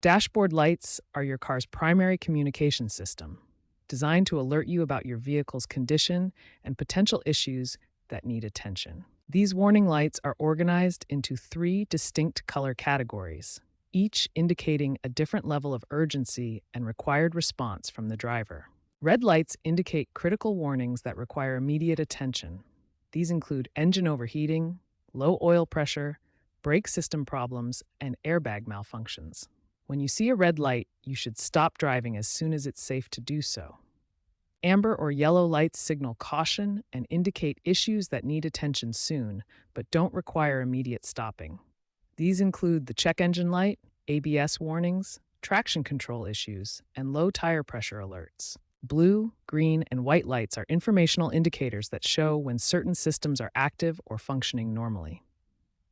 Dashboard lights are your car's primary communication system, designed to alert you about your vehicle's condition and potential issues that need attention. These warning lights are organized into three distinct color categories, each indicating a different level of urgency and required response from the driver. Red lights indicate critical warnings that require immediate attention. These include engine overheating, low oil pressure, brake system problems, and airbag malfunctions. When you see a red light, you should stop driving as soon as it's safe to do so. Amber or yellow lights signal caution and indicate issues that need attention soon, but don't require immediate stopping. These include the check engine light, ABS warnings, traction control issues, and low tire pressure alerts. Blue, green, and white lights are informational indicators that show when certain systems are active or functioning normally.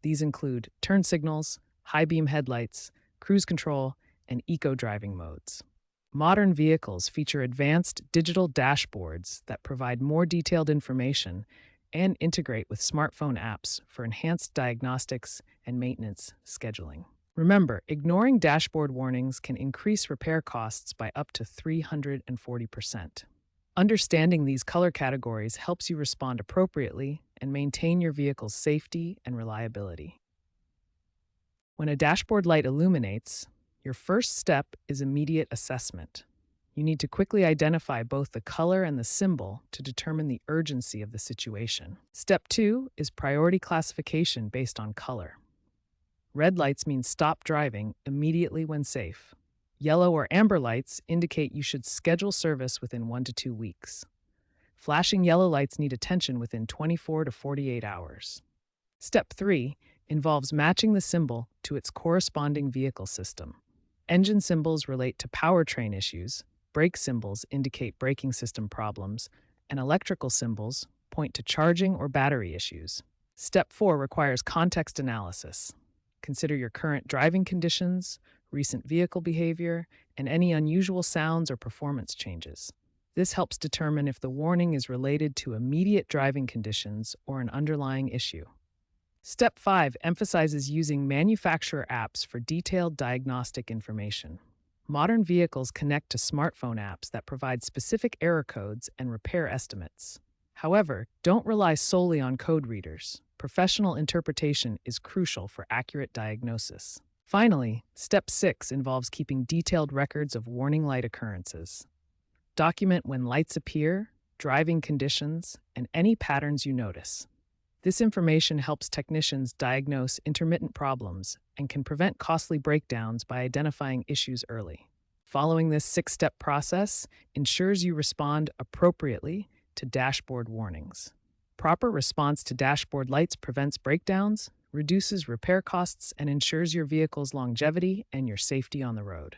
These include turn signals, high beam headlights, cruise control, and eco-driving modes. Modern vehicles feature advanced digital dashboards that provide more detailed information and integrate with smartphone apps for enhanced diagnostics and maintenance scheduling. Remember, ignoring dashboard warnings can increase repair costs by up to 340%. Understanding these color categories helps you respond appropriately and maintain your vehicle's safety and reliability. When a dashboard light illuminates, your first step is immediate assessment. You need to quickly identify both the color and the symbol to determine the urgency of the situation. Step 2 is priority classification based on color. Red lights mean stop driving immediately when safe. Yellow or amber lights indicate you should schedule service within 1 to 2 weeks. Flashing yellow lights need attention within 24 to 48 hours. Step 3 involves matching the symbol to its corresponding vehicle system. Engine symbols relate to powertrain issues, brake symbols indicate braking system problems, and electrical symbols point to charging or battery issues. Step 4 requires context analysis. Consider your current driving conditions, recent vehicle behavior, and any unusual sounds or performance changes. This helps determine if the warning is related to immediate driving conditions or an underlying issue. Step 5 emphasizes using manufacturer apps for detailed diagnostic information. Modern vehicles connect to smartphone apps that provide specific error codes and repair estimates. However, don't rely solely on code readers. Professional interpretation is crucial for accurate diagnosis. Finally, Step 6 involves keeping detailed records of warning light occurrences. Document when lights appear, driving conditions, and any patterns you notice. This information helps technicians diagnose intermittent problems and can prevent costly breakdowns by identifying issues early. Following this 6-step process ensures you respond appropriately to dashboard warnings. Proper response to dashboard lights prevents breakdowns, reduces repair costs, and ensures your vehicle's longevity and your safety on the road.